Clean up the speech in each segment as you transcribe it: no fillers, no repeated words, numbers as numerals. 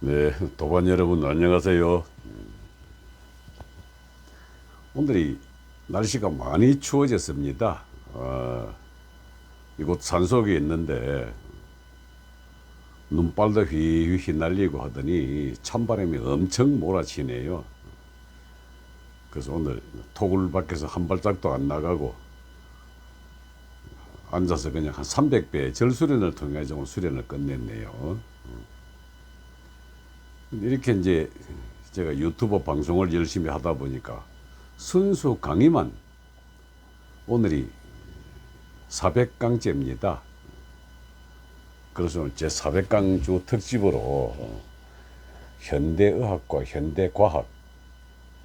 네, 도반 여러분 안녕하세요. 오늘이 날씨가 많이 추워졌습니다. 이곳 산속에 있는데 눈발도 휘휘 휘날리고 하더니 찬바람이 엄청 몰아치네요. 그래서 오늘 토굴 밖에서 한 발짝도 안 나가고 앉아서 그냥 한 300배 절수련을 통해 좀 수련을 끝냈네요. 이렇게 이제 제가 유튜브 방송을 열심히 하다 보니까 순수 강의만 오늘이 400강째입니다. 그래서 오늘 제 400강주 특집으로 현대의학과 현대과학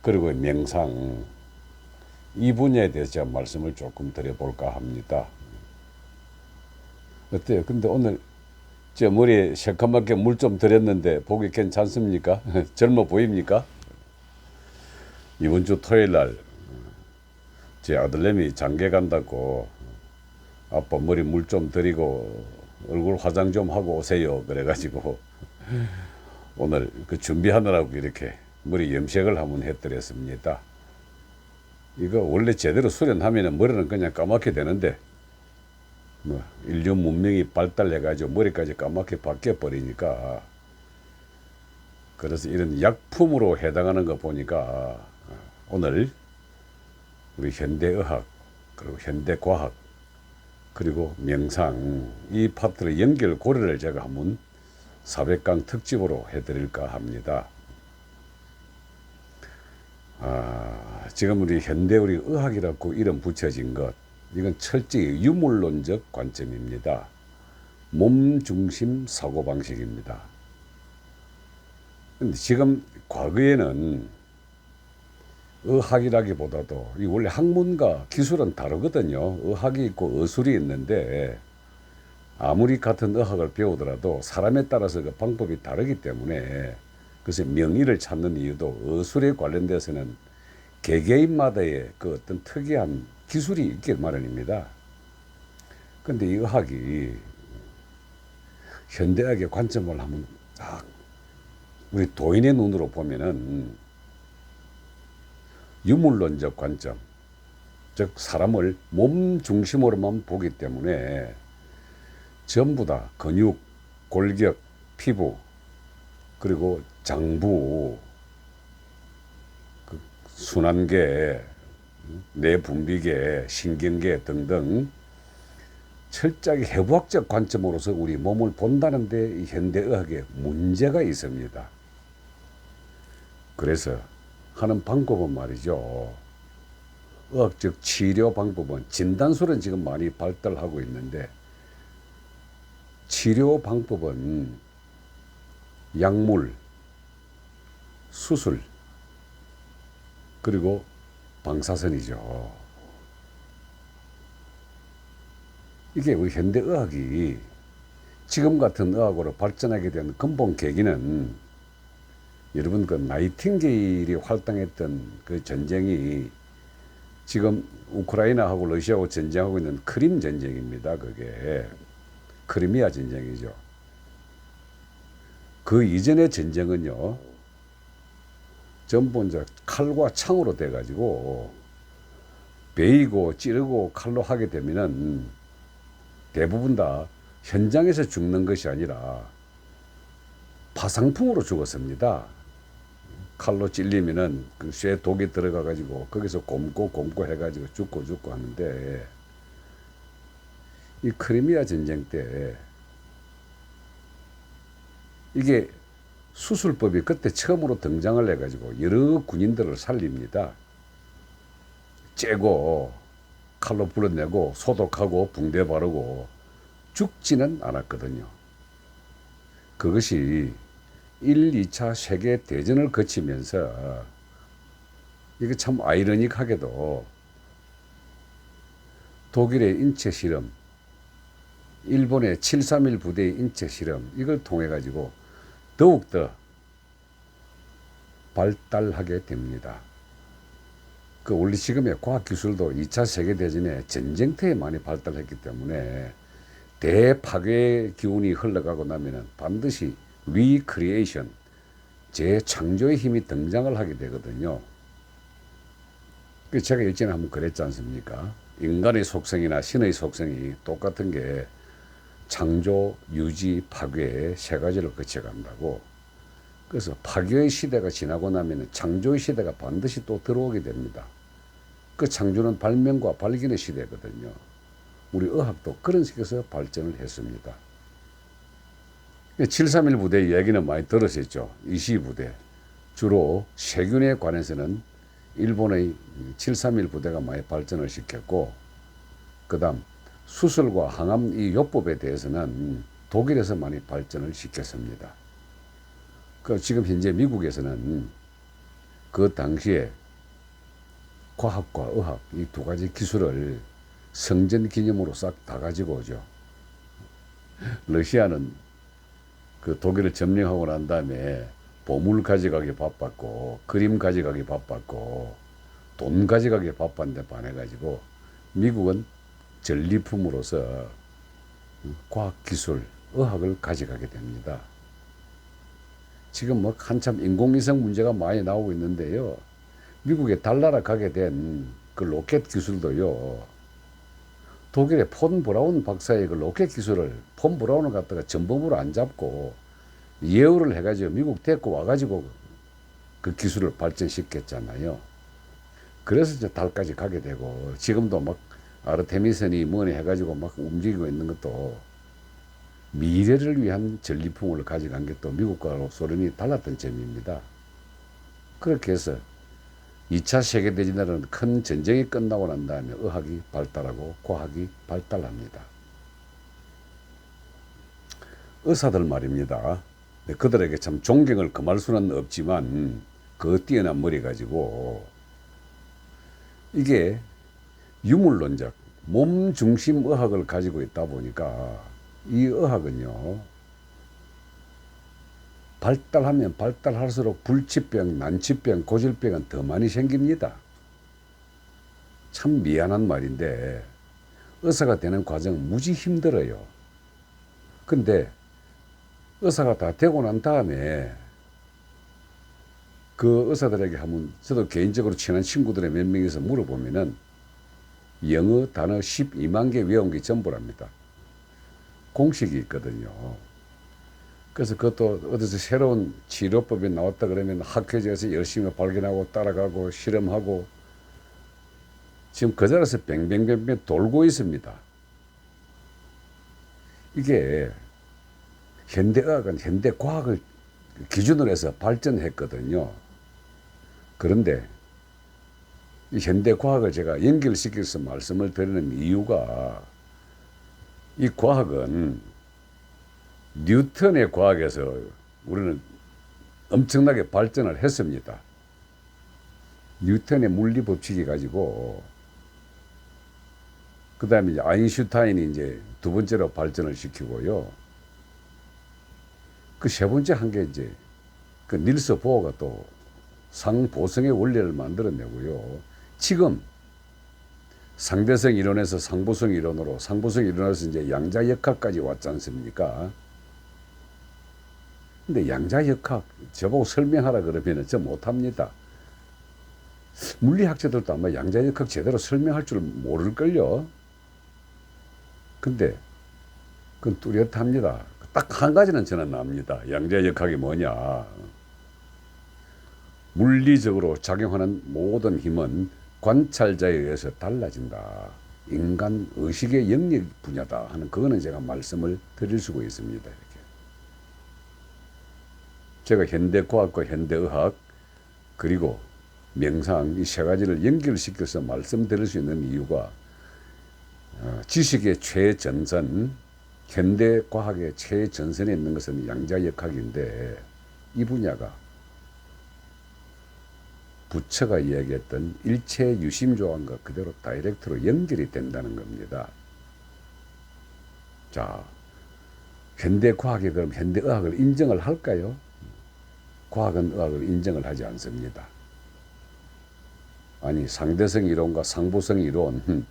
그리고 명상 이 분야에 대해서 제가 말씀을 조금 드려볼까 합니다. 어때요? 근데 오늘 제 머리에 새카맣게 물 좀 들였는데 보기 괜찮습니까? 젊어 보입니까? 이번 주 토요일 날 제 아들내미 장계 간다고 아빠 머리 물 좀 들이고 얼굴 화장 좀 하고 오세요 그래가지고 오늘 그 준비하느라고 이렇게 머리 염색을 한번 해드렸습니다. 이거 원래 제대로 수련하면 머리는 그냥 까맣게 되는데 뭐 인류 문명이 발달해가지고 머리까지 까맣게 바뀌어 버리니까 그래서 이런 약품으로 해당하는 거 보니까 오늘 우리 현대의학 그리고 현대과학 그리고 명상 이 파트의 연결 고리를 제가 한번 400강 특집으로 해드릴까 합니다. 지금 우리 현대 우리 의학이라고 이름 붙여진 것 이건 철저히 유물론적 관점입니다. 몸 중심 사고방식입니다. 근데 지금 과거에는 의학이라기보다도 이 원래 학문과 기술은 다르거든요. 의학이 있고 의술이 있는데 아무리 같은 의학을 배우더라도 사람에 따라서 그 방법이 다르기 때문에 그래서 명의를 찾는 이유도 의술에 관련돼서는 개개인마다의 그 어떤 특이한 기술이 있기 마련입니다. 근데 이 의학이 현대학의 관점을 한번 딱 우리 도인의 눈으로 보면은 유물론적 관점, 즉 사람을 몸 중심으로만 보기 때문에 전부 다 근육, 골격, 피부, 그리고 장부, 그 순환계, 뇌분비계, 신경계 등등 철저하게 해부학적 관점으로서 우리 몸을 본다는 데 현대의학에 문제가 있습니다. 그래서 하는 방법은 말이죠. 의학적 치료 방법은 진단술은 지금 많이 발달하고 있는데 치료 방법은 약물, 수술, 그리고 방사선이죠. 이게 우리 현대의학이 지금 같은 의학으로 발전하게 된 근본 계기는 여러분 그 나이팅게일이 활동했던 그 전쟁이 지금 우크라이나하고 러시아하고 전쟁하고 있는 크림 전쟁입니다. 그게 크리미아 전쟁이죠. 그 이전의 전쟁은요 전부 이제 칼과 창으로 돼 가지고 베이고 찌르고 칼로 하게 되면은 대부분 다 현장에서 죽는 것이 아니라 파상풍으로 죽었습니다. 칼로 찔리면은 그 쇠 독이 들어가 가지고 거기서 곰고 해가지고 죽고 하는데 이 크리미아 전쟁 때 이게 수술법이 그때 처음으로 등장을 해가지고 여러 군인들을 살립니다. 째고 칼로 불어내고 소독하고 붕대 바르고 죽지는 않았거든요. 그것이 1, 2차 세계대전을 거치면서 이게 참 아이러닉하게도 독일의 인체 실험, 일본의 731 부대의 인체 실험 이걸 통해 가지고 더욱더 발달하게 됩니다. 그 원래 지금의 과학기술도 2차 세계대전에 전쟁터에 많이 발달했기 때문에 대파괴 기운이 흘러가고 나면은 반드시 리크리에이션, 재창조의 힘이 등장을 하게 되거든요. 제가 예전에 한번 그랬지 않습니까? 인간의 속성이나 신의 속성이 똑같은 게 창조, 유지, 파괴 세 가지를 거쳐간다고. 그래서 파괴의 시대가 지나고 나면 창조의 시대가 반드시 또 들어오게 됩니다. 그 창조는 발명과 발견의 시대거든요. 우리 의학도 그런 식에서 발전을 했습니다. 731 부대 이야기는 많이 들으셨죠. 이시 부대. 주로 세균에 관해서는 일본의 731 부대가 많이 발전을 시켰고, 그 다음 수술과 항암 이 요법에 대해서는 독일에서 많이 발전을 시켰습니다. 지금 현재 미국에서는 그 당시에 과학과 의학 이 두 가지 기술을 성전 기념으로 싹 다 가지고 오죠. 러시아는 그 독일을 점령하고 난 다음에 보물 가져가기 바빴고, 그림 가져가기 바빴고, 돈 가져가기 바빴는데 반해가지고 미국은 전리품으로서 과학 기술, 의학을 가져가게 됩니다. 지금 뭐 한참 인공위성 문제가 많이 나오고 있는데요. 미국에 달나라 가게 된 그 로켓 기술도요. 독일의 폰 브라운 박사의 그 로켓 기술을 폰 브라운을 갖다가 전범으로 안 잡고 예우를 해가지고 미국 데리고 와가지고 그 기술을 발전시켰잖아요. 그래서 이제 달까지 가게 되고, 지금도 막 아르테미스니 뭐니 해가지고 막 움직이고 있는 것도 미래를 위한 전리품을 가져간 게 또 미국과 소련이 달랐던 점입니다. 그렇게 해서 2차 세계대전이라는 큰 전쟁이 끝나고 난 다음에 의학이 발달하고 과학이 발달합니다. 의사들 말입니다. 그들에게 참 존경을 금할 수는 없지만 그 뛰어난 머리 가지고 이게 유물론적 몸 중심 의학을 가지고 있다 보니까 이 의학은요, 발달하면 발달할수록 불치병, 난치병, 고질병은 더 많이 생깁니다. 참 미안한 말인데 의사가 되는 과정은 무지 힘들어요. 근데 의사가 다 되고 난 다음에 그 의사들에게 한번, 저도 개인적으로 친한 친구들의 몇 명에서 물어보면은 영어 단어 12만 개 외운 게 전부랍니다. 공식이 있거든요. 그래서 그것도 어디서 새로운 치료법이 나왔다 그러면 학회에서 열심히 발견하고 따라가고 실험하고 지금 그 자리에서 뱅뱅뱅뱅 돌고 있습니다. 이게 현대의학은 현대과학을 기준으로 해서 발전했거든요. 그런데 이 현대과학을 제가 연결시켜서 말씀을 드리는 이유가, 이 과학은 뉴턴의 과학에서 우리는 엄청나게 발전을 했습니다. 뉴턴의 물리 법칙이 가지고, 그 다음에 이제 아인슈타인이 이제 두 번째로 발전을 시키고요. 그 세 번째 한 게 이제 그 닐스 보어가 또 상보성의 원리를 만들어내고요. 지금 상대성 이론에서 상보성 이론으로, 상보성 이론에서 이제 양자역학까지 왔지 않습니까? 근데 양자역학 저보고 설명하라 그러면 저 못합니다. 물리학자들도 아마 양자역학 제대로 설명할 줄 모를걸요. 근데 그건 뚜렷합니다. 딱 한 가지는 저는 압니다. 양자역학이 뭐냐. 물리적으로 작용하는 모든 힘은 관찰자에 의해서 달라진다. 인간 의식의 영역 분야다 하는, 그거는 제가 말씀을 드릴 수가 있습니다. 이렇게. 제가 현대과학과 현대의학 그리고 명상 이 세 가지를 연결시켜서 말씀드릴 수 있는 이유가, 지식의 최전선, 현대과학의 최전선에 있는 것은 양자역학인데, 이 분야가 부처가 이야기했던 일체 유심조항과 그대로 다이렉트로 연결이 된다는 겁니다. 자, 현대과학이 그럼 현대의학을 인정을 할까요? 과학은 의학을 인정을 하지 않습니다. 아니, 상대성 이론과 상보성 이론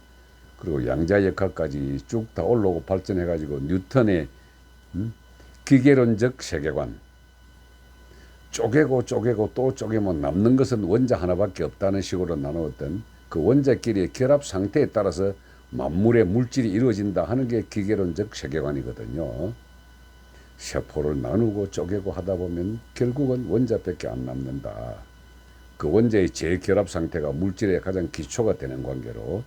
그리고 양자역학까지 쭉 다 올라오고 발전해가지고 뉴턴의 기계론적 세계관, 쪼개고 쪼개고 또 쪼개면 남는 것은 원자 하나밖에 없다는 식으로 나누었던 그 원자끼리의 결합 상태에 따라서 만물의 물질이 이루어진다 하는 게 기계론적 세계관이거든요. 세포를 나누고 쪼개고 하다 보면 결국은 원자밖에 안 남는다. 그 원자의 재결합 상태가 물질의 가장 기초가 되는 관계로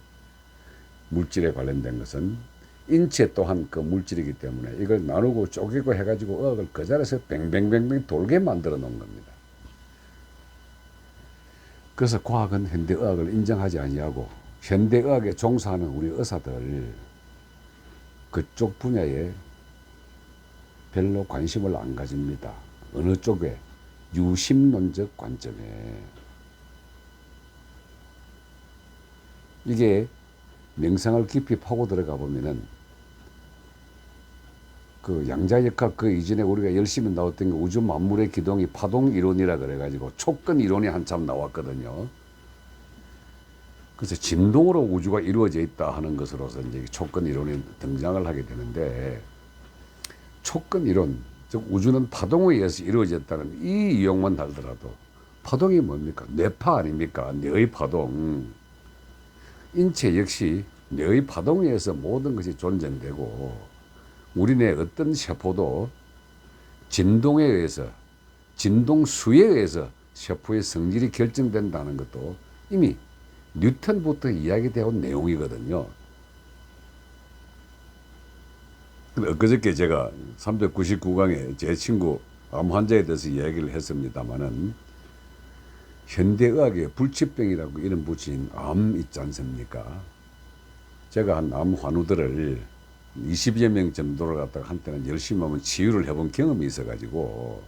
물질에 관련된 것은 인체 또한 그 물질이기 때문에 이걸 나누고 쪼개고 해가지고 의학을 그 자리에서 뱅뱅뱅뱅 돌게 만들어 놓은 겁니다. 그래서 과학은 현대의학을 인정하지 아니하고 현대의학에 종사하는 우리 의사들 그쪽 분야에 별로 관심을 안 가집니다. 어느 쪽에? 유심론적 관점에. 이게 명상을 깊이 파고 들어가 보면은 그 양자역학 그 이전에 우리가 열심히 나왔던 게 우주 만물의 기동이 파동 이론이라 그래가지고 촉근 이론이 한참 나왔거든요. 그래서 진동으로 우주가 이루어져 있다 하는 것으로서 이제 촉근 이론이 등장을 하게 되는데, 촉근 이론, 즉 우주는 파동에 의해서 이루어졌다는 이 이용만 하더라도 파동이 뭡니까? 뇌파 아닙니까? 뇌의 파동. 인체 역시 뇌의 파동에 의해서 모든 것이 존재되고 우리네 어떤 세포도 진동에 의해서, 진동수에 의해서 세포의 성질이 결정된다는 것도 이미 뉴턴부터 이야기되어 온 내용이거든요. 엊그저께 제가 399강에 제 친구 암 환자에 대해서 이야기를 했습니다마는 현대의학의 불치병이라고 이름 붙인 암 있지 않습니까? 제가 한 암 환우들을 20여 명 정도를 갖다가 한때는 열심히 하면 치유를 해본 경험이 있어가지고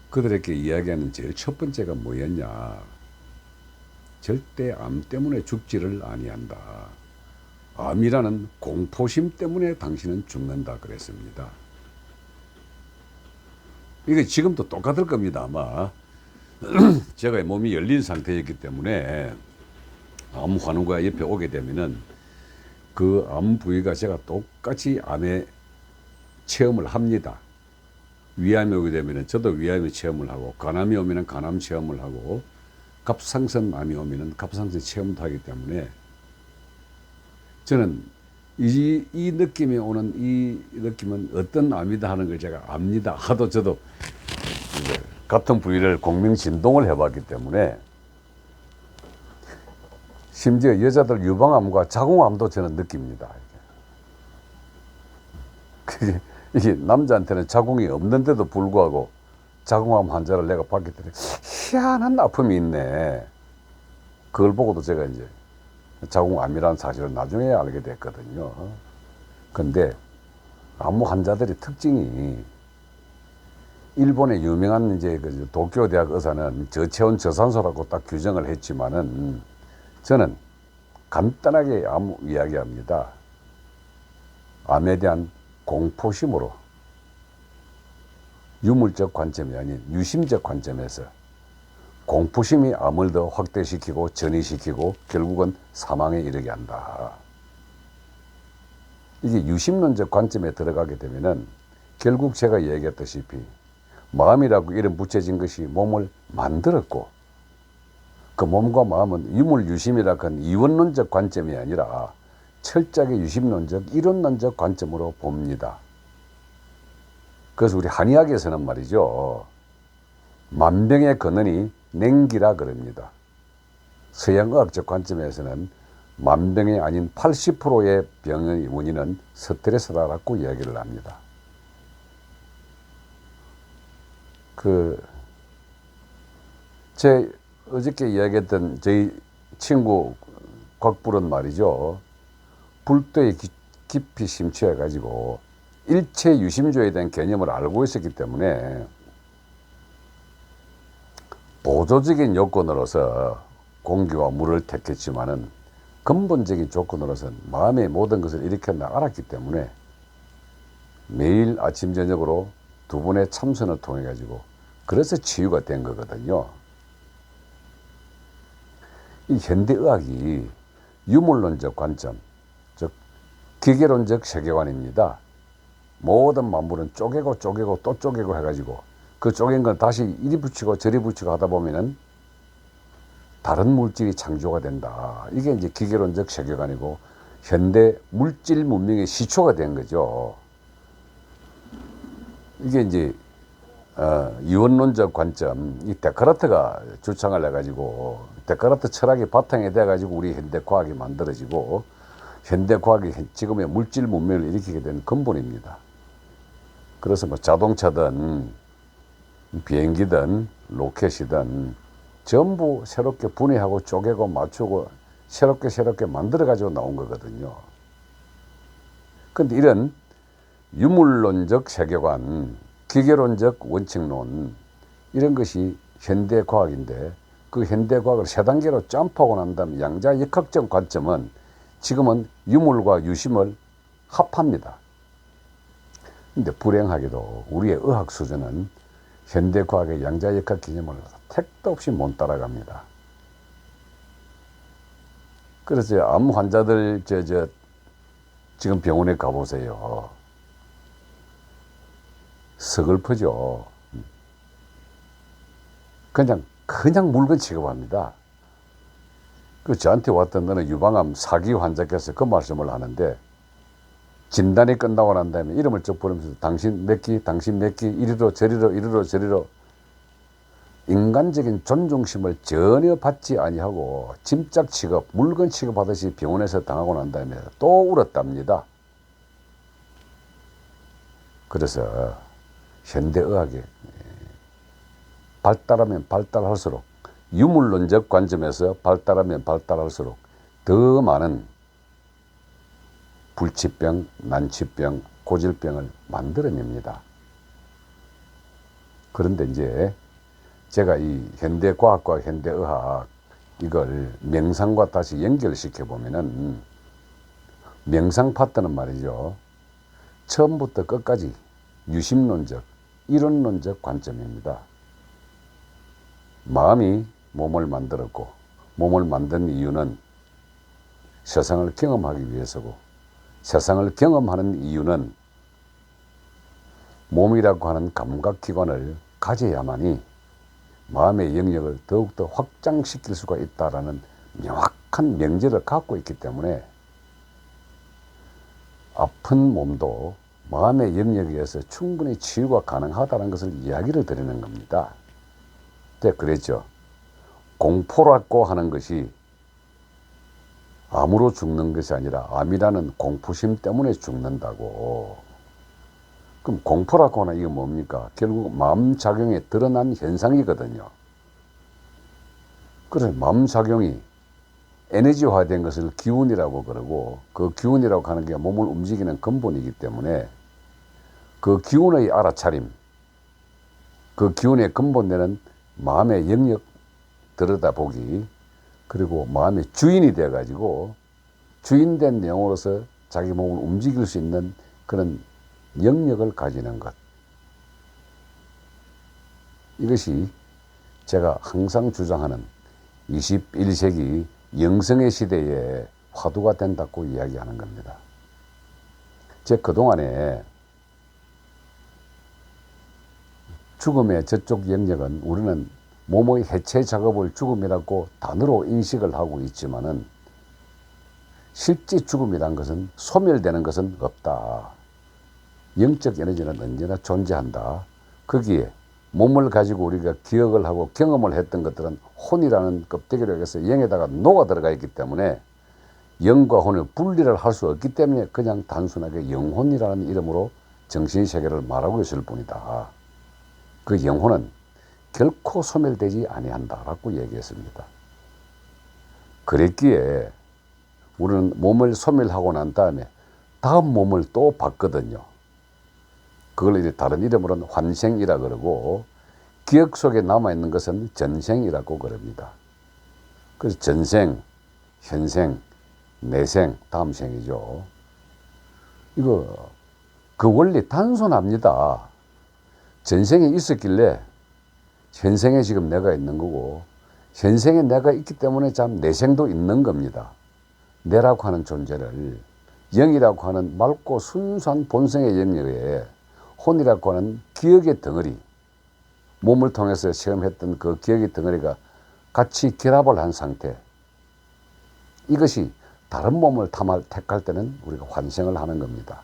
그들에게 이야기하는 제일 첫 번째가 뭐였냐? 절대 암 때문에 죽지를 아니한다. 암이라는 공포심 때문에 당신은 죽는다 그랬습니다. 이게 지금도 똑같을 겁니다. 아마 제가 몸이 열린 상태였기 때문에 암 환우가 옆에 오게 되면은 그 암 부위가 제가 똑같이 암의 체험을 합니다. 위암이 오게 되면은 저도 위암의 체험을 하고, 간암이 오면은 간암 체험을 하고, 갑상선 암이 오면은 갑상선 체험도 하기 때문에 저는 이 느낌이 오는 이 느낌은 어떤 암이다 하는 걸 제가 압니다. 하도 저도 같은 부위를 공명진동을 해봤기 때문에, 심지어 여자들 유방암과 자궁암도 저는 느낍니다. 이게 남자한테는 자궁이 없는데도 불구하고 자궁암 환자를 내가 봤기 때문에 희한한 아픔이 있네. 그걸 보고도 제가 이제 자궁암이라는 사실을 나중에 알게 됐거든요. 근데 암 환자들의 특징이, 일본의 유명한 이제 그 도쿄 대학 의사는 저체온 저산소라고 딱 규정을 했지만은 저는 간단하게 암 이야기합니다. 암에 대한 공포심으로 유물적 관점이 아닌 유심적 관점에서 공포심이 암을 더 확대시키고 전이시키고 결국은 사망에 이르게 한다. 이게 유심론적 관점에 들어가게 되면은 결국 제가 얘기했다시피 마음이라고 이름 붙여진 것이 몸을 만들었고, 그 몸과 마음은 유물유심이라고 하는 이원론적 관점이 아니라 철저하게 유심론적 이론론적 관점으로 봅니다. 그래서 우리 한의학에서는 말이죠, 만병의 근원이 냉기라 그럽니다. 서양의학적 관점에서는 만병이 아닌 80%의 병의 원인은 스트레스라고 이야기를 합니다. 제 어저께 이야기했던 저희 친구 곽불은 말이죠, 불도에 깊이 심취해가지고 일체 유심조에 대한 개념을 알고 있었기 때문에 보조적인 요건으로서 공기와 물을 택했지만은 근본적인 조건으로서는 마음의 모든 것을 일으켰나 알았기 때문에 매일 아침 저녁으로 두 번의 참선을 통해 가지고 그래서 치유가 된 거거든요. 이 현대의학이 유물론적 관점, 즉 기계론적 세계관입니다. 모든 만물은 쪼개고 쪼개고 또 쪼개고 해가지고 그 쪼갠 걸 다시 이리 붙이고 저리 붙이고 하다 보면은 다른 물질이 창조가 된다. 이게 이제 기계론적 세계관이고 현대 물질 문명의 시초가 된 거죠. 이게 이제 이원론적 관점, 이 데카르트가 주창을 해가지고 데카르트 철학이 바탕이 돼가지고 우리 현대 과학이 만들어지고 현대 과학이 지금의 물질 문명을 일으키게 된 근본입니다. 그래서 뭐 자동차든 비행기든 로켓이든 전부 새롭게 분해하고 쪼개고 맞추고 새롭게 만들어가지고 나온 거거든요. 근데 이런 유물론적 세계관, 기계론적 원칙론, 이런 것이 현대과학인데 그 현대과학을 세 단계로 점프하고 난 다음에 양자역학적 관점은 지금은 유물과 유심을 합합니다. 근데 불행하게도 우리의 의학 수준은 현대과학의 양자역학 개념을 택도 없이 못 따라갑니다. 그래서 암 환자들 지금 병원에 가보세요. 서글프죠. 그냥 물건 취급합니다. 그 저한테 왔던 어느 유방암 사기 환자께서 그 말씀을 하는데 진단이 끝나고 난 다음에 이름을 쭉 부르면서 당신 몇 기, 당신 몇 기, 이리로 저리로 인간적인 존중심을 전혀 받지 아니하고 짐짝 취급, 물건 취급하듯이 병원에서 당하고 난 다음에 또 울었답니다. 그래서 현대의학이 발달하면 발달할수록 유물론적 관점에서 발달하면 발달할수록 더 많은 불치병, 난치병, 고질병을 만들어냅니다. 그런데 이제 제가 이 현대과학과 현대의학 이걸 명상과 다시 연결시켜 보면은 명상 파트는 말이죠. 처음부터 끝까지 유심론적, 이론론적 관점입니다. 마음이 몸을 만들었고 몸을 만든 이유는 세상을 경험하기 위해서고 세상을 경험하는 이유는 몸이라고 하는 감각기관을 가져야만이 마음의 영역을 더욱더 확장시킬 수가 있다라는 명확한 명제를 갖고 있기 때문에 아픈 몸도 마음의 영역에 의해서 충분히 치유가 가능하다는 것을 이야기를 드리는 겁니다. 그랬죠. 공포라고 하는 것이 암으로 죽는 것이 아니라 암이라는 공포심 때문에 죽는다고. 그럼 공포라고 하나 이게 뭡니까? 결국 마음작용에 드러난 현상이거든요. 그래서 마음작용이 에너지화된 것을 기운이라고 그러고 그 기운이라고 하는 게 몸을 움직이는 근본이기 때문에 그 기운의 알아차림, 그 기운의 근본되는 마음의 영역 들여다보기, 그리고 마음의 주인이 되어가지고 주인된 영으로서 자기 몸을 움직일 수 있는 그런 영역을 가지는 것. 이것이 제가 항상 주장하는 21세기 영성의 시대에 화두가 된다고 이야기하는 겁니다. 그동안에 죽음의 저쪽 영역은 우리는 몸의 해체 작업을 죽음이라고 단어로 인식을 하고 있지만은 실제 죽음이란 것은 소멸되는 것은 없다. 영적 에너지는 언제나 존재한다. 거기에 몸을 가지고 우리가 기억을 하고 경험을 했던 것들은 혼이라는 껍데기로 해서 영에다가 녹아 들어가 있기 때문에 영과 혼을 분리를 할 수 없기 때문에 그냥 단순하게 영혼이라는 이름으로 정신세계를 말하고 있을 뿐이다. 그 영혼은 결코 소멸되지 아니한다라고 얘기했습니다. 그랬기에 우리는 몸을 소멸하고 난 다음에 다음 몸을 또 받거든요. 그걸 이제 다른 이름으로는 환생이라 그러고 기억 속에 남아있는 것은 전생이라고 그럽니다. 그래서 전생, 현생, 내생, 다음 생이죠. 그 원리 단순합니다. 전생에 있었길래 현생에 지금 내가 있는 거고 현생에 내가 있기 때문에 참 내생도 있는 겁니다. 내라고 하는 존재를 영이라고 하는 맑고 순수한 본성의 영역에 혼이라고 하는 기억의 덩어리, 몸을 통해서 체험했던 그 기억의 덩어리가 같이 결합을 한 상태. 이것이 다른 몸을 택할 때는 우리가 환생을 하는 겁니다.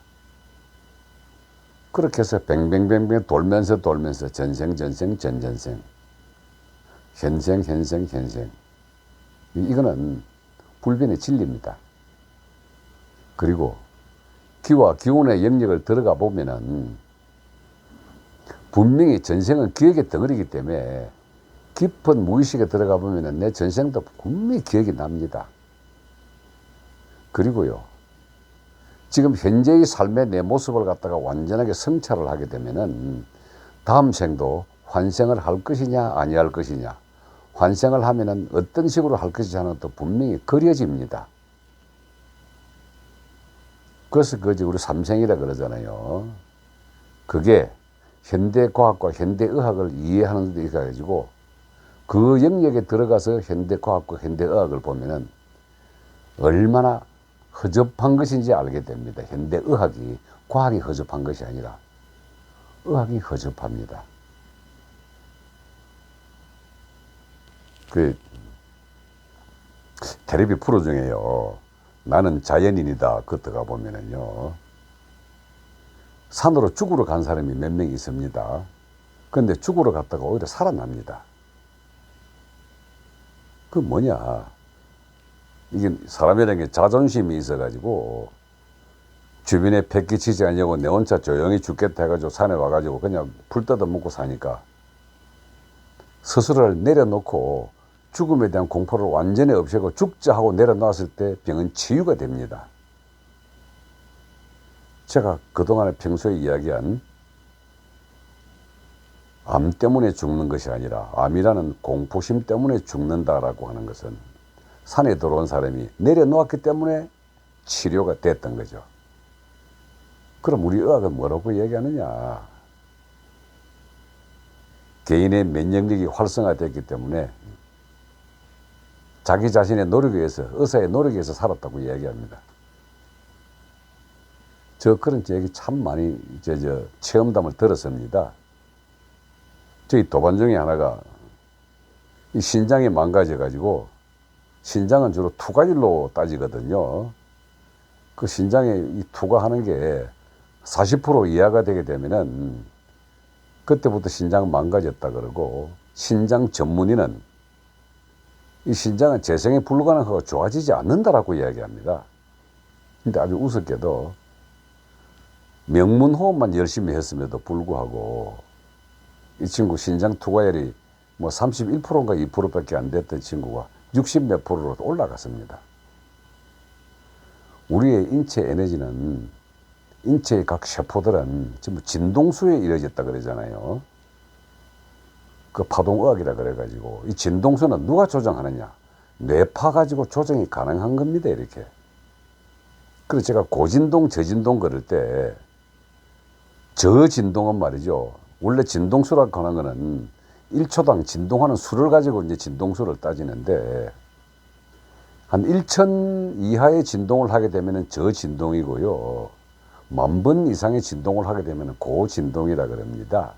그렇게 해서 뱅뱅뱅뱅 돌면서 전생 전생 현생 이거는 불변의 진리입니다. 그리고 기와 기운의 영역을 들어가 보면은 분명히 전생은 기억의 덩어리이기 때문에 깊은 무의식에 들어가 보면은 내 전생도 분명히 기억이 납니다. 그리고요, 지금 현재의 삶의 내 모습을 갖다가 완전하게 성찰을 하게 되면은 다음 생도 환생을 할 것이냐 아니할 것이냐, 환생을 하면은 어떤 식으로 할 것이냐는 또 분명히 그려집니다. 그래서 그지 우리 삼생이라 그러잖아요. 그게 현대과학과 현대의학을 이해하는 데 가지고 그 영역에 들어가서 현대과학과 현대의학을 보면은 얼마나 허접한 것인지 알게 됩니다. 현대의학이, 과학이 허접한 것이 아니라 의학이 허접합니다. 그 텔레비 프로 중에요, 나는 자연인이다, 그 들어가 보면은요, 산으로 죽으러 간 사람이 몇 명 있습니다. 그런데 죽으러 갔다가 오히려 살아납니다. 그 뭐냐, 이게 사람이라는 게 자존심이 있어가지고 주변에 패기치지 않냐고 내 혼자 조용히 죽겠다 해가지고 산에 와가지고 그냥 불 뜯어 먹고 사니까 스스로를 내려놓고 죽음에 대한 공포를 완전히 없애고 죽자 하고 내려놨을 때 병은 치유가 됩니다. 제가 그동안에 평소에 이야기한 암 때문에 죽는 것이 아니라 암이라는 공포심 때문에 죽는다라고 하는 것은 산에 들어온 사람이 내려놓았기 때문에 치료가 됐던 거죠. 그럼 우리 의학은 뭐라고 얘기하느냐? 개인의 면역력이 활성화됐기 때문에 자기 자신의 노력에 의해서, 의사의 노력에 의해서 살았다고 이야기합니다. 저 그런 얘기 참 많이 체험담을 들었습니다. 저희 도반 중에 하나가 이 신장이 망가져가지고, 신장은 주로 투과질로 따지거든요. 그 신장에 이 투과하는 게 40% 이하가 되게 되면은 그때부터 신장 망가졌다 그러고, 신장 전문의는 이 신장은 재생이 불가능하고 좋아지지 않는다라고 이야기합니다. 근데 아주 우습게도 명문호흡만 열심히 했음에도 불구하고 이 친구 신장 투과율이 뭐 31%인가 2%밖에 안 됐던 친구가 60 몇 프로로 올라갔습니다. 우리의 인체 에너지는, 인체의 각 세포들은 전부 진동수에 이루어졌다 그러잖아요. 그 파동의학이라 그래가지고, 이 진동수는 누가 조정하느냐? 뇌파 가지고 조정이 가능한 겁니다, 이렇게. 그래서 제가 고진동, 저진동 그럴 때, 저진동은 말이죠, 원래 진동수라고 하는 거는 1초당 진동하는 수를 가지고 이제 진동수를 따지는데, 한 1000 이하의 진동을 하게 되면 저진동이고요, 10,000번 이상의 진동을 하게 되면 고진동이라 그럽니다.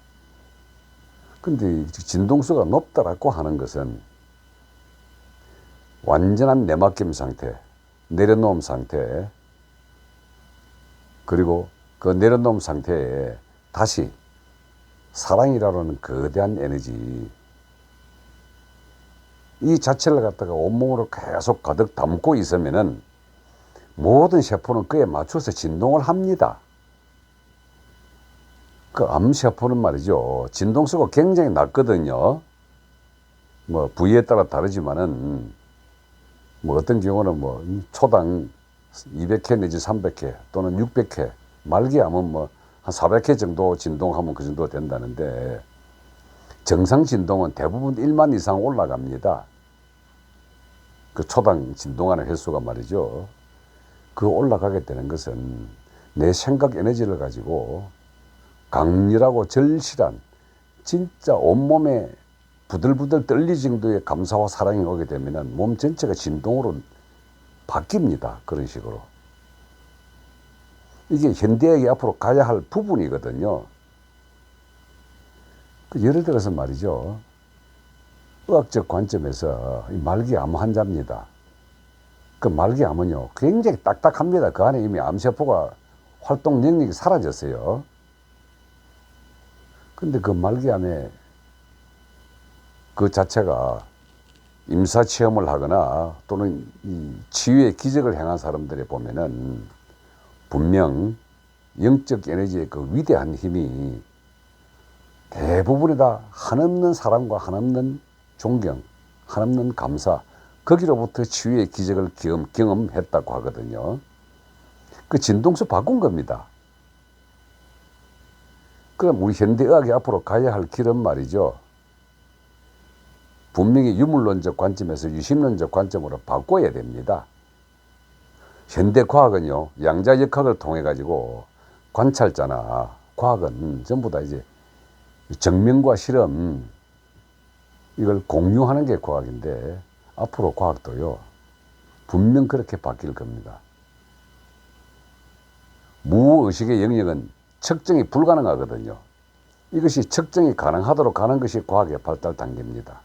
근데 진동수가 높다라고 하는 것은 완전한 내막김 상태, 내려놓음 상태, 그리고 그 내려놓음 상태에 다시 사랑이라는 거대한 에너지, 이 자체를 갖다가 온몸으로 계속 가득 담고 있으면은 모든 세포는 그에 맞춰서 진동을 합니다. 그 암세포는 말이죠, 진동수가 굉장히 낮거든요. 뭐 부위에 따라 다르지만은 뭐 어떤 경우는 뭐 초당 200회 내지 300회 또는 600회, 말기암은 뭐 한 400회 정도 진동하면 그 정도 된다는데, 정상 진동은 대부분 1만 이상 올라갑니다. 그 초당 진동하는 횟수가 말이죠. 그 올라가게 되는 것은 내 생각 에너지를 가지고 강렬하고 절실한, 진짜 온몸에 부들부들 떨릴 정도의 감사와 사랑이 오게 되면 몸 전체가 진동으로 바뀝니다. 그런 식으로. 이게 현대학이 앞으로 가야 할 부분이거든요. 예를 들어서 말이죠. 의학적 관점에서 이 말기암 환자입니다. 그 말기암은요, 굉장히 딱딱합니다. 그 안에 이미 암세포가 활동 능력이 사라졌어요. 근데 그 말기암에 그 자체가 임사체험을 하거나 또는 이 치유의 기적을 행한 사람들에 보면은 분명 영적 에너지의 그 위대한 힘이 대부분이 다 한없는 사랑과 한없는 존경, 한없는 감사, 거기로부터 치유의 기적을 경험했다고 하거든요. 그 진동수 바꾼 겁니다. 그럼 우리 현대의학이 앞으로 가야 할 길은 말이죠. 분명히 유물론적 관점에서 유심론적 관점으로 바꿔야 됩니다. 현대과학은요, 양자역학을 통해 가지고 관찰자나 과학은 전부 다 이제 증명과 실험, 이걸 공유하는 게 과학인데, 앞으로 과학도요, 분명 그렇게 바뀔 겁니다. 무의식의 영역은 측정이 불가능하거든요. 이것이 측정이 가능하도록 하는 것이 과학의 발달 단계입니다.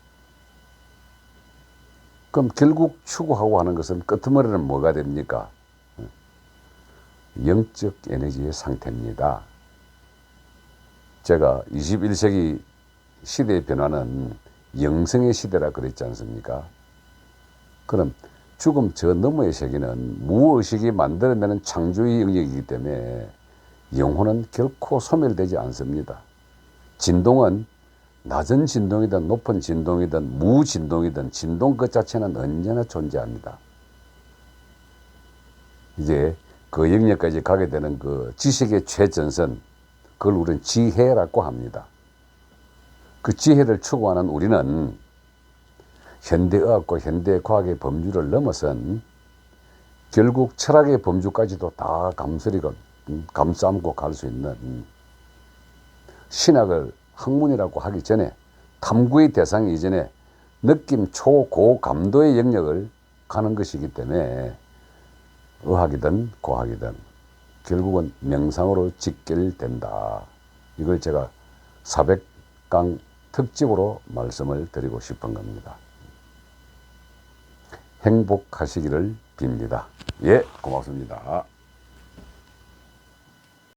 그럼 결국 추구하고 하는 것은 끄트머리는 뭐가 됩니까? 영적 에너지의 상태입니다. 제가 21세기 시대의 변화는 영성의 시대라 그랬지 않습니까? 그럼 죽음 저 너머의 세계는 무의식이 만들어내는 창조의 영역이기 때문에 영혼은 결코 소멸되지 않습니다. 진동은 낮은 진동이든 높은 진동이든 무진동이든 진동 그 자체는 언제나 존재합니다. 이제 그 영역까지 가게 되는 그 지식의 최전선, 그걸 우리는 지혜라고 합니다. 그 지혜를 추구하는 우리는 현대의학과 현대과학의 범주를 넘어선 결국 철학의 범주까지도 다 감싸안고 갈 수 있는 신학을 학문이라고 하기 전에 탐구의 대상이 이전에 느낌 초고감도의 영역을 가는 것이기 때문에 의학이든 과학이든 결국은 명상으로 직결된다. 이걸 제가 400강 특집으로 말씀을 드리고 싶은 겁니다. 행복하시기를 빕니다. 예, 고맙습니다.